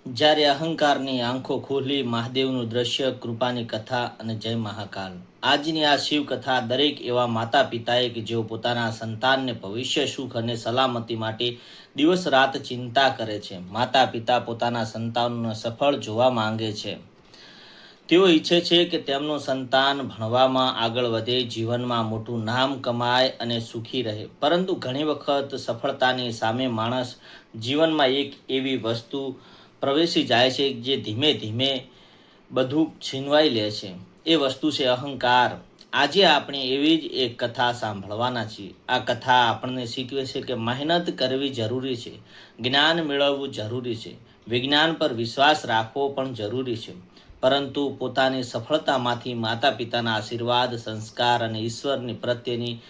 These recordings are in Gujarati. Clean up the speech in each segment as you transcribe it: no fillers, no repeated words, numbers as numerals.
જ્યારે અહંકારની આંખો ખોલી મહાદેવનું દ્રશ્ય, કૃપાની કથા અને જય મહાકાલ. આજની આ શિવકથા દરેક એવા માતા પિતાએ કે જેઓ પોતાના સંતાનને ભવિષ્ય સુખ અને સલામતી માટે દિવસ રાત ચિંતા કરે છે. માતા પિતા પોતાના સંતાનોને સફળ જોવા માંગે છે. તેઓ ઈચ્છે છે કે તેમનું સંતાન ભણવામાં આગળ વધે, જીવનમાં મોટું નામ કમાય અને સુખી રહે. પરંતુ ઘણી વખત સફળતાની સામે માણસ જીવનમાં એક એવી વસ્તુ પ્રવેશી જાય છે જે ધીમે ધીમે બધું છીનવાઈ લે છે. એ વસ્તુ છે અહંકાર. આજે આપણે એવી જ એક કથા સાંભળવાના છીએ. આ કથા આપણને શીખવે છે કે મહેનત કરવી જરૂરી છે, જ્ઞાન મેળવવું જરૂરી છે, વિજ્ઞાન પર વિશ્વાસ રાખવો પણ જરૂરી છે. પરંતુ પોતાની સફળતામાંથી માતા પિતાના આશીર્વાદ, સંસ્કાર અને ઈશ્વરની પ્રત્યેની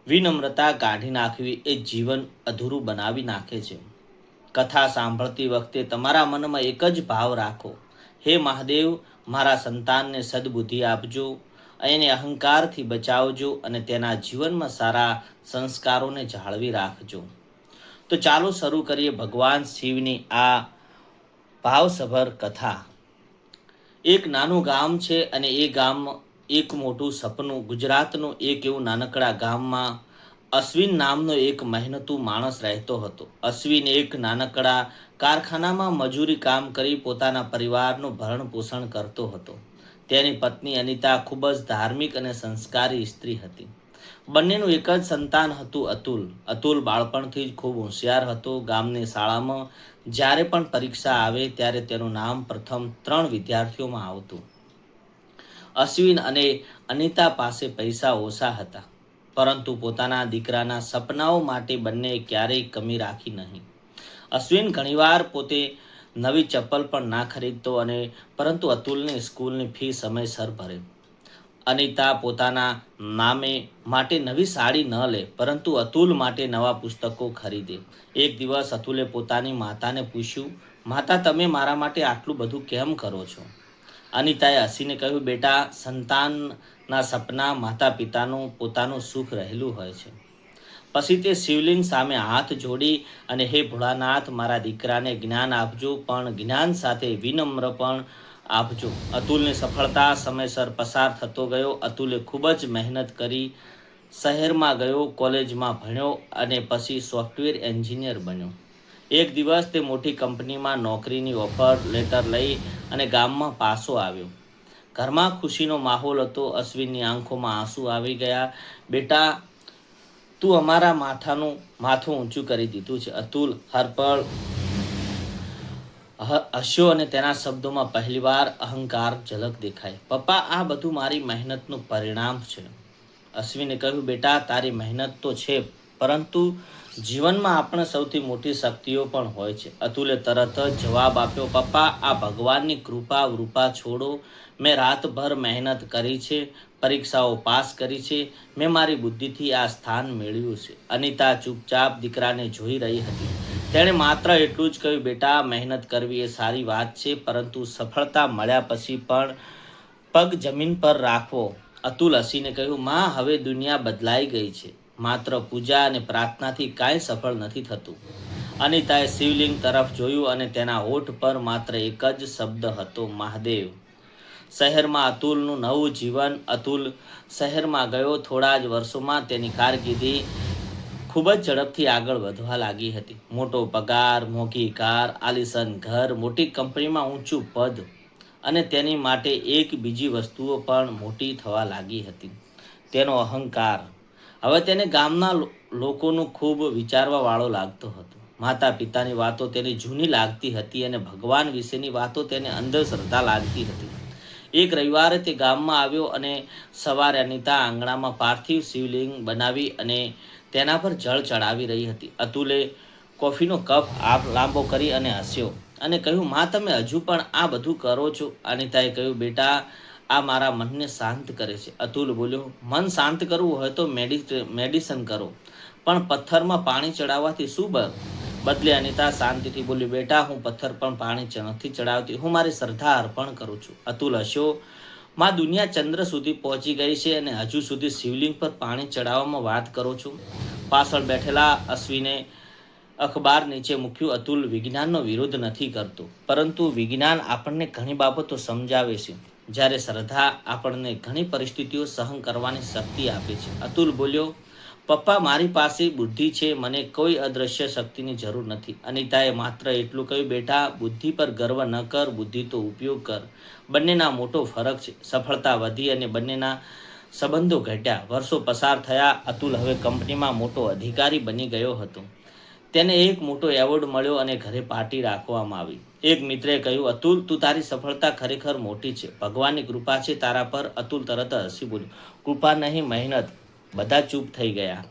વિનમ્રતા કાઢી નાખવી એ જીવન અધૂરું બનાવી નાખે છે. કથા સાંભળતી વખતે તમારા મનમાં એક જ ભાવ રાખો: હે મહાદેવ, મારા સંતાનને સદબુદ્ધિ આપજો, એને અહંકારથી બચાવજો અને તેના જીવનમાં સારા સંસ્કારોને જાળવી રાખજો. તો ચાલો શરૂ કરીએ ભગવાન શિવની આ ભાવસભર કથા. એક નાનું ગામ છે અને એ ગામ એક મોટું સપનું. ગુજરાતનું એક એવું નાનકડા ગામમાં અશ્વિન નામનો એક મહેનતુ માણસ રહેતો હતો. અશ્વિન એક નાનકડા કારખાનામાં મજૂરી કામ કરી પોતાના પરિવારનું ભરણ પોષણ કરતો હતો. તેની પત્ની અનિતા ખૂબ જ ધાર્મિક અને સંસ્કારી સ્ત્રી હતી. બંનેનું એક જ સંતાન હતું, અતુલ. અતુલ બાળપણથી જ ખૂબ હોશિયાર હતો. ગામની શાળામાં જ્યારે પણ પરીક્ષા આવે ત્યારે તેનું નામ પ્રથમ 3 વિદ્યાર્થીઓમાં આવતું. અશ્વિન અને અનિતા પાસે પૈસા ઓછા હતા, પરંતુ પોતાના દીકરાના સપનાઓ માટે બંને ક્યારેય કમી રાખી નહીં. અશ્વિન ઘણીવાર પોતે નવી ચપ્પલ પણ ના ખરીદતો અને પરંતુ અતુલની સ્કૂલની ફી સમયસર ભરે. અનિતા પોતાના નામે માટે નવી સાડી ન લે, પરંતુ અતુલ માટે નવા પુસ્તકો ખરીદે. એક દિવસ અતુલે પોતાની માતાને પૂછ્યું, માતા, તમે મારા માટે આટલું બધું કેમ કરો છો? અનિતાએ હસીને કહ્યું, બેટા, સંતાનના સપના માતા પિતાનું પોતાનું સુખ રહેલું હોય છે. પછી તે શિવલિંગ સામે હાથ જોડી અને હે ભોળાનાથ, મારા દીકરાને જ્ઞાન આપજો, પણ જ્ઞાન સાથે વિનમ્ર પણ આપજો. અતુલની સફળતા સમયસર પસાર થતો ગયો. અતુલે ખૂબ જ મહેનત કરી, શહેરમાં ગયો, કોલેજમાં ભણ્યો અને પછી સોફ્ટવેર એન્જિનિયર બન્યો. એક દિવસ તે મોટી કંપનીમાં નોકરીની ઓફર લેટર લઈ અને ગામમાં પાછો આવ્યો. ઘરમાં ખુશીનો માહોલ હતો. અશ્વિનની આંખોમાં આંસુ આવી ગયા. બેટા, તું અમારા માથું ઊંચું કરી દીધું છે. અતુલ હરપળ હસ્યો અને તેના શબ્દોમાં પહેલીવાર અહંકાર ઝલક દેખાઈ. પપ્પા, આ બધું મારી મહેનતનું પરિણામ છે. અશ્વિને કહ્યું, બેટા, તારી મહેનત તો છે, પરંતુ જીવનમાં આપણે સૌથી મોટી શક્તિઓ પણ હોય છે. અતુલે તરત જ જવાબ આપ્યો, પપ્પા, આ ભગવાનની કૃપા છોડો. મેં રાતભર મહેનત કરી છે, પરીક્ષાઓ પાસ કરી છે, મેં મારી બુદ્ધિથી આ સ્થાન મેળવ્યું છે. અનિતા ચૂપચાપ દીકરાને જોઈ રહી હતી. તેણે માત્ર એટલું જ કહ્યું, બેટા, મહેનત કરવી એ સારી વાત છે, પરંતુ સફળતા મળ્યા પછી પણ પગ જમીન પર રાખવો. અતુલ હસીને કહ્યું, માં, હવે દુનિયા બદલાઈ ગઈ છે. માત્ર પૂજા અને પ્રાર્થનાથી કાંઈ સફળ નથી થતું. અનિતાએ શિવલિંગ તરફ જોયું અને તેના હોઠ પર માત્ર એક જ શબ્દ હતો, મહાદેવ. શહેરમાં અતુલનું નવું જીવન. અતુલ શહેરમાં ગયો. થોડા જ વર્ષોમાં તેની કારકિર્દી ખૂબ જ ઝડપથી આગળ વધવા લાગી હતી. મોટો પગાર, મોંઘી કાર, આલિશાન ઘર, મોટી કંપનીમાં ઊંચું પદ અને તેની માટે એક બીજી વસ્તુઓ પણ મોટી થવા લાગી હતી, તેનો અહંકાર. હવે તેને ગામના લોકોનું ખૂબ વિચારવાવાળો લાગતો હતો. માતા પિતાની વાતો તેને જૂની લાગતી હતી અને ભગવાન વિશેની વાતો તેને અંધશ્રદ્ધા લાગતી હતી. એક રવિવારે તે ગામમાં આવ્યો અને સવારે અનિતા આંગણામાં પાર્થિવ શિવલિંગ બનાવી અને તેના પર જળ ચડાવી રહી હતી. અતુલે કોફીનો કપ લાંબો કરી અને હસ્યો અને કહ્યું, માં, તમે હજુ પણ આ બધું કરો છો? અનિતાએ કહ્યું, બેટા, આ મારા મનને શાંત કરે છે. અતુલ બોલ્યો, મન શાંત કરવું હોય તો મેડિસન કરો, પણ પથ્થરમાં પાણી ચડાવવાથી શું બદલે? અનિતા શાંતિથી બોલી, બેટા, હું પથ્થર પર પાણી નથી ચડાવતી, હું મારી શ્રદ્ધા અર્પણ કરું છું. અતુલ હસ્યો, માં, દુનિયા ચંદ્ર સુધી પહોંચી ગઈ છે અને હજુ સુધી શિવલિંગ પર પાણી ચડાવવામાં વાત કરો છો? પાછળ બેઠેલા અશ્વિને અખબાર નીચે મૂક્યું. અતુલ વિજ્ઞાનનો વિરોધ નથી કરતો, પરંતુ વિજ્ઞાન આપણને ઘણી બાબતો સમજાવે છે, જ્યારે શ્રદ્ધા આપણને ઘણી પરિસ્થિતિઓ સહન કરવાની શક્તિ આપે છે. અતુલ બોલ્યો, પપ્પા, મારી પાસે બુદ્ધિ છે, મને કોઈ અદ્રશ્ય શક્તિની જરૂર નથી. અનિતાએ માત્ર એટલું કહ્યું, બેટા, બુદ્ધિ પર ગર્વ ન કર, બુદ્ધિ તો ઉપયોગ કર. બંનેના મોટો ફરક છે. સફળતા વધી અને બંનેના સંબંધો ઘટ્યા. વર્ષો પસાર થયા. અતુલ હવે કંપનીમાં મોટો અધિકારી બની ગયો હતો. તેને એક મોટો એવોર્ડ મળ્યો અને ઘરે પાર્ટી રાખવામાં આવી. એક મિત્રે કહ્યું, અતુલ, તું તારી સફળતા ખરેખર મોટી છે. ભગવાનની કૃપા છે તારા પર. અતુલ તરત હસી બોલ્યો, કૃપા નહીં, મહેનત. બધા ચૂપ થઈ ગયા.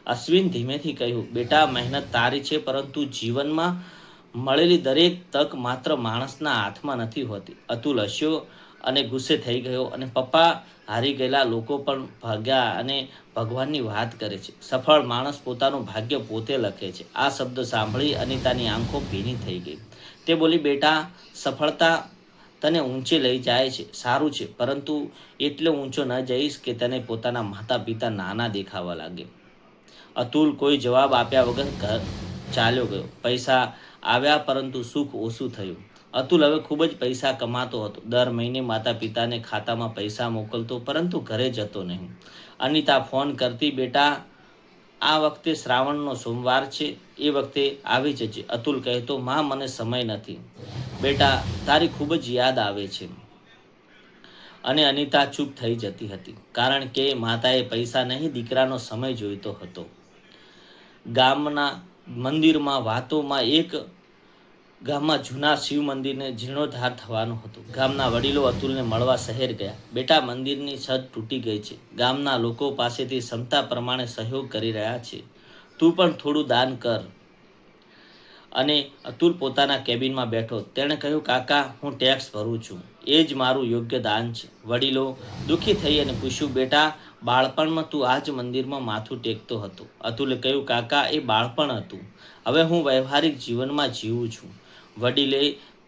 અશ્વિન ધીમેથી કહ્યું, બેટા, મહેનત તારી છે, પરંતુ જીવનમાં મળેલી દરેક તક માત્ર માણસના હાથમાં નથી હોતી. અતુલ હસ્યો અને ગુસ્સે થઈ ગયો અને પપ્પા, હારી ગયેલા લોકો પણ ભાગ્યા અને ભગવાનની વાત કરે છે. સફળ માણસ પોતાનું ભાગ્ય પોતે લખે છે. આ શબ્દ સાંભળી અનિતાની આંખો ભીની થઈ ગઈ. તે બોલી, બેટા, સફળતા તને ઊંચે લઈ જાય છે, સારું છે, પરંતુ એટલો ઊંચો ન જઈશ કે તને પોતાના માતા પિતા નાના દેખાવા લાગે. અતુલ કોઈ જવાબ આપ્યા વગર ઘર ચાલ્યો ગયો. પૈસા આવ્યા, પરંતુ સુખ ઓછું થયું. અતુલ હવે ખૂબ જ પૈસા કમાતો હતો. દર મહિને માતા પિતાને ખાતામાં પૈસા મોકલતો, પરંતુ ઘરે જતો નહીં. અનિતા ફોન કરતી, બેટા, આ વખતે શ્રાવણનો સોમવાર છે, એ વખતે આવી જજે. અતુલ કહેતો, માં, મને સમય નથી. બેટા, તારી ખૂબ જ યાદ આવે છે. અને અનિતા ચૂપ થઈ જતી હતી, કારણ કે માતાએ પૈસા નહીં, દીકરાનો સમય જોઈતો હતો. ગામના મંદિરમાં વાતોમાં એક ગામમાં જૂના શિવ મંદિરને જીર્ણોદ્ધાર થવાનું હતું. ગામના વડીલો અતુલને મળવા શહેર ગયા. બેટા, મંદિરની છત તૂટી ગઈ છે. ગામના લોકો પાસેથી ક્ષમતા પ્રમાણે સહયોગ કરી રહ્યા છે. તું પણ થોડું દાન કર. અને અતુલ પોતાના કેબિનમાં બેઠો. તેણે કહ્યું, કાકા, હું ટેક્સ ભરું છું, એ જ મારું યોગ્ય દાન છે. વડીલો દુઃખી થઈ અને પૂછ્યું, બેટા, બાળપણમાં તું આ જ મંદિરમાં માથું ટેકતો હતો. અતુલે કહ્યું, કાકા, એ બાળપણ હતું, હવે હું વ્યવહારિક જીવનમાં જીવું છું. વડીલે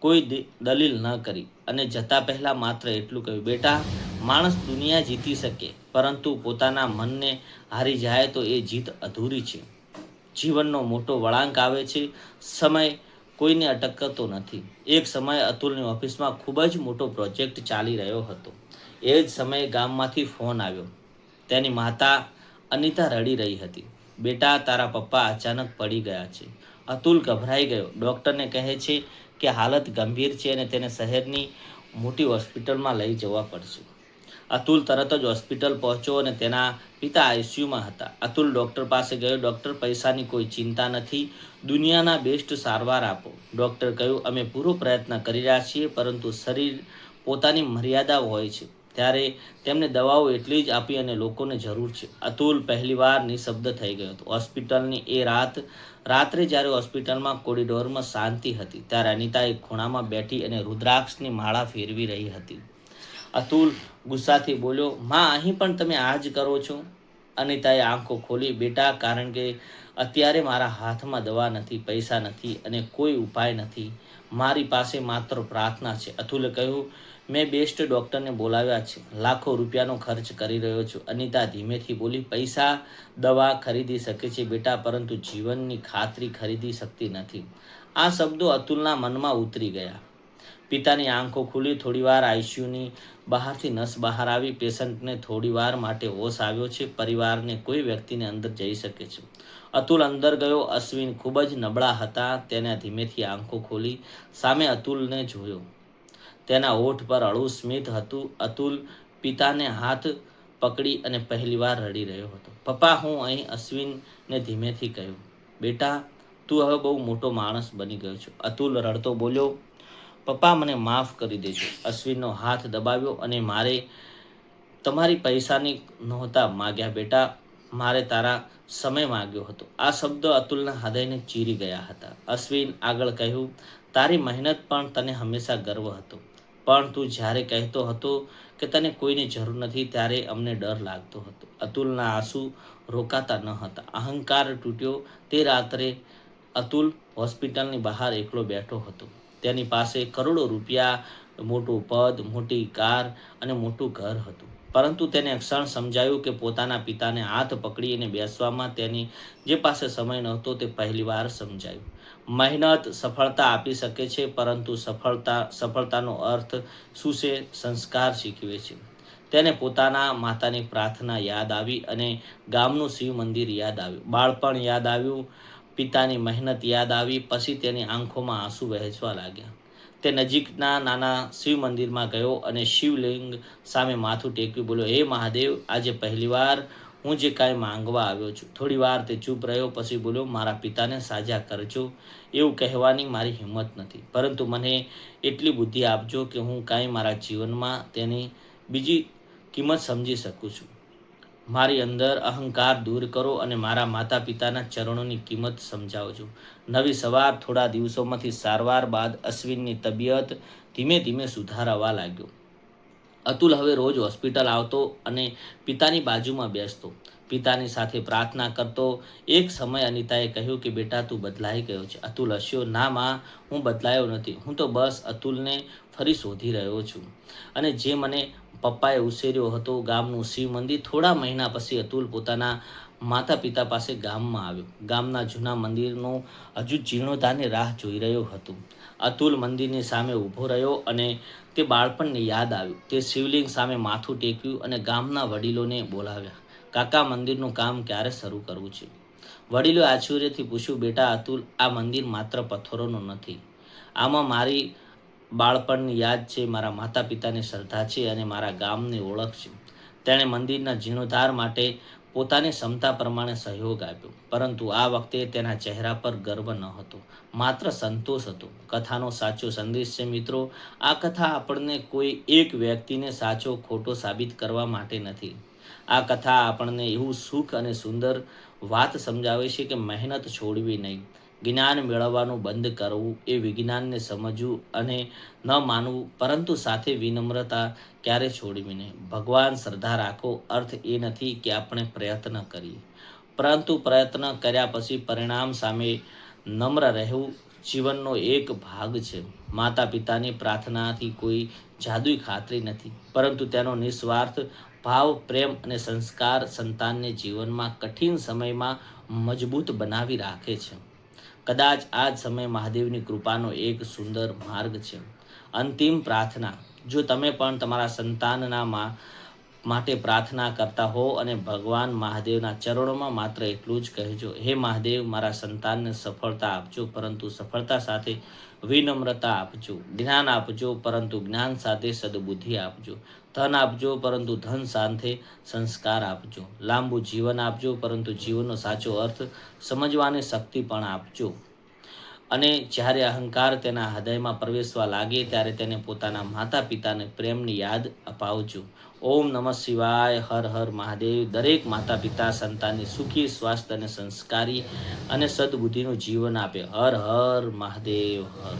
કોઈ દલીલ ન કરી અને જતા પહેલાં માત્ર એટલું કહ્યું, બેટા, માણસ દુનિયા જીતી શકે, પરંતુ પોતાના મનને હારી જાય તો એ જીત અધૂરી છે. જીવનનો મોટો વળાંક આવે છે, સમય કોઈને અટકતો નથી. એક સમયે અતુલની ઓફિસમાં ખૂબ જ મોટો પ્રોજેક્ટ ચાલી રહ્યો હતો. એ જ સમયે ગામમાંથી ફોન આવ્યો. તેની માતા અનિતા રડી રહી હતી. બેટા, તારા પપ્પા અચાનક પડી ગયા છે. અતુલ ગભરાઈ ગયો. ડૉક્ટરને કહે છે કે હાલત ગંભીર છે અને તેને શહેરની મોટી હોસ્પિટલમાં લઈ જવા પડશે. અતુલ તરત જ હોસ્પિટલ પહોંચ્યો અને તેના પિતા આઈસીયુમાં હતા. અતુલ ડૉક્ટર પાસે ગયો. ડૉક્ટર, પૈસાની કોઈ ચિંતા નથી, દુનિયાના બેસ્ટ સારવાર આપો. ડૉક્ટર કહ્યું, અમે પૂરો પ્રયત્ન કરી રહ્યા છીએ, પરંતુ શરીર પોતાની મર્યાદા હોય છે, ત્યારે તેમને દવાઓ એટલી જ આપી અને લોકોને જરૂર છે. અતુલ પહેલીવાર નિઃશબ્દ થઈ ગયો હતો. હોસ્પિટલની એ રાત્રે જ્યારે હોસ્પિટલમાં કોરિડોરમાં શાંતિ હતી, ત્યારે અનિતા એક ખૂણામાં બેઠી અને રુદ્રાક્ષની માળા ફેરવી રહી હતી. અતુલ ગુસ્સાથી બોલ્યો, માં, અહીં પણ તમે આ જ કરો છો? અનિતાએ આંખો ખોલી. બેટા, કારણ કે અત્યારે મારા હાથમાં દવા નથી, પૈસા નથી અને કોઈ ઉપાય નથી. મારી પાસે માત્ર પ્રાર્થના છે. અતુલે કહ્યું, મેં બેસ્ટ ડૉક્ટરને બોલાવ્યા છે, લાખો રૂપિયાનો ખર્ચ કરી રહ્યો છું. અનિતા ધીમેથી બોલી, પૈસા દવા ખરીદી શકે છે બેટા, પરંતુ જીવનની ખાતરી ખરીદી શકતી નથી. આ શબ્દો અતુલના મનમાં ઉતરી ગયા. પિતાની આંખો ખુલી. થોડીવાર આઈસીયુની બહારથી નસ બહાર આવી. પેશન્ટને થોડીવાર માટે હોશ આવ્યો છે. પરિવારને કોઈ વ્યક્તિને અંદર જઈ શકે છે. અતુલ અંદર ગયો. અશ્વિન ખૂબ જ નબળા હતા. તેને ધીમેથી આંખો ખોલી સામે અતુલને જોયો. તેના હોઠ પર અળું સ્મિત હતું. અતુલ પિતાને હાથ પકડી અને પહેલીવાર રડી રહ્યો હતો. પપ્પા, હું અહીં. અશ્વિને ધીમેથી કહ્યું. બેટા, તું હવે બહુ મોટો માણસ બની ગયો છે. અતુલ રડતો બોલ્યો, પપ્પા, મને માફ કરી દેજો. અશ્વિનનો હાથ દબાવ્યો. અને મારે તમારી પૈસાની નહોતા માગ્યા બેટા, મારે તારા સમય માગ્યો હતો. આ શબ્દો અતુલના હૃદયને ચીરી ગયા હતા. અશ્વિન આગળ કહ્યું, તારી મહેનત પણ તને હંમેશા ગર્વ હતો, પણ તું જ્યારે કહેતો હતો કે તને કોઈની જરૂર નથી, ત્યારે અમને ડર લાગતો હતો. અતુલના આંસુ રોકાતા ન હતા. અહંકાર તૂટ્યો. તે રાત્રે અતુલ હોસ્પિટલની બહાર એકલો બેઠો હતો. તેની પાસે કરોડો રૂપિયા, મોટું પદ, મોટી કાર અને મોટું ઘર હતું, પરંતુ તેને ક્ષણ સમજાયું કે પોતાના પિતાને હાથ પકડીને બેસવામાં તેની જે પાસે સમય નહોતો તે પહેલીવાર સમજાયું. મહેનત સફળતા આપી શકે છે, પરંતુ સફળતાનો અર્થ શું છે? સંસ્કાર શીખવે છે. તેને પોતાના માતાની પ્રાર્થના યાદ આવી અને ગામનું શિવ મંદિર યાદ આવ્યું. બાળપણ યાદ આવ્યું, પિતાની મહેનત યાદ આવી. પછી તેની આંખોમાં આંસુ વહેવા લાગ્યા. તે નજીકના નાના શિવ મંદિરમાં ગયો અને શિવલિંગ સામે માથું ટેક્યું, બોલ્યો, હે મહાદેવ, આજે પહેલીવાર હું જે કાંઈ માંગવા આવ્યો છું. થોડી વાર તે ચૂપ રહ્યો, પછી બોલ્યો, મારા પિતાને સાજા કરજો. એવું કહેવાની મારી હિંમત નથી, પરંતુ મને એટલી બુદ્ધિ આપજો કે હું કાંઈ મારા જીવનમાં તેની બીજી કિંમત સમજી શકું છું. મારી અંદર અહંકાર દૂર કરો અને મારા માતા પિતાના ચરણોની કિંમત સમજાવજો. નવી સવાર. થોડા દિવસોમાંથી સારવાર બાદ અશ્વિનની તબિયત ધીમે ધીમે સુધારવા લાગ્યો. અતુલ હવે રોજ હોસ્પિટલ આવતો અને પિતાની બાજુમાં બેસતો, પિતાની સાથે પ્રાર્થના કરતો. એક સમય અનિતાએ કહ્યું કે બેટા, તું બદલાઈ ગયો છે. અતુલ હસ્યો, ના માં, હું બદલાયો નથી. હું તો બસ અતુલને ફરી શોધી રહ્યો છું, અને જે મને પપ્પાએ ઉછેર્યો હતો. ગામનું શિવ મંદિર. થોડા મહિના પછી અતુલ પોતાના માતા પિતા પાસે ગામમાં આવ્યો. ગામના જૂના મંદિરનું હજુ જીર્ણોદ્ધારની રાહ જોઈ રહ્યું હતું. અતુલ મંદિરની સામે ઊભો રહ્યો અને તે બાળપણને યાદ આવ્યું. તે શિવલિંગ સામે માથું ટેક્યું અને ગામના વડીલોને બોલાવ્યા. કાકા, મંદિરનું કામ ક્યારે શરૂ કરવું છે? વડીલોએ આશ્ચર્યથી પૂછ્યું, બેટા અતુલ, આ મંદિર માત્ર પથ્થરોનું નથી. આમાં મારી બાળપણની યાદ છે, મારા માતા પિતાની શ્રદ્ધા છે અને મારા ગામની ઓળખ છે. તેણે મંદિરના જીર્ણોદ્ધાર માટે પોતાની ક્ષમતા પ્રમાણે સહયોગ આપ્યો, પરંતુ આ વખતે તેના ચહેરા પર ગર્વ ન હતો, માત્ર સંતોષ હતો. કથાનો સાચો સંદેશ છે મિત્રો, આ કથા આપણને કોઈ એક વ્યક્તિને સાચો ખોટો સાબિત કરવા માટે નથી. આ કથા આપણને એવું સુખ અને સુંદર વાત સમજાવે છે કે મહેનત છોડવી નહીં, જ્ઞાન મેળવવાનું બંધ કરવું, એ વિજ્ઞાનને સમજવું અને ન માનવું, પરંતુ સાથે વિનમ્રતા ક્યારે છોડવી નહીં. ભગવાન શ્રદ્ધા રાખો અર્થ એ નથી કે આપણે પ્રયત્ન કરીએ, પરંતુ પ્રયત્ન કર્યા પછી પરિણામ સામે નમ્ર રહેવું જીવનનો એક ભાગ છે. માતા પિતાની પ્રાર્થનાથી કોઈ જાદુઈ ખાતરી નથી, પરંતુ તેનો નિસ્વાર્થ ભાવ, પ્રેમ અને સંસ્કાર સંતાનને જીવનમાં કઠિન સમયમાં મજબૂત બનાવી રાખે છે. કદાચ આ જ સમય મહાદેવની કૃપાનો એક સુંદર માર્ગ છે. અંતિમ પ્રાર્થના. જો તમે પણ તમારા સંતાનના માટે પ્રાર્થના કરતા હો અને ભગવાન મહાદેવના ચરણોમાં માત્ર એટલું જ કહેજો, હે મહાદેવ, મારા સંતાનને સફળતા આપજો, પરંતુ સફળતા સાથે વિનમ્રતા આપજો. જ્ઞાન આપજો, પરંતુ જ્ઞાન સાથે સદબુદ્ધિ આપજો. ધન આપજો, પરંતુ ધન સાથે સંસ્કાર આપજો. લાંબુ જીવન આપજો, પરંતુ જીવનનો સાચો અર્થ સમજવાની શક્તિ પણ આપજો. અને જ્યારે અહંકાર તેના હૃદયમાં પ્રવેશવા લાગે ત્યારે તેને પોતાના માતા પિતાને પ્રેમની યાદ અપાવજો. ઓમ નમઃ શિવાય. હર હર મહાદેવ. દરેક માતા પિતા સંતાનને સુખી, સ્વાસ્થ્ય અને સંસ્કારી અને સદબુદ્ધિનું જીવન આપે. હર હર મહાદેવ. હર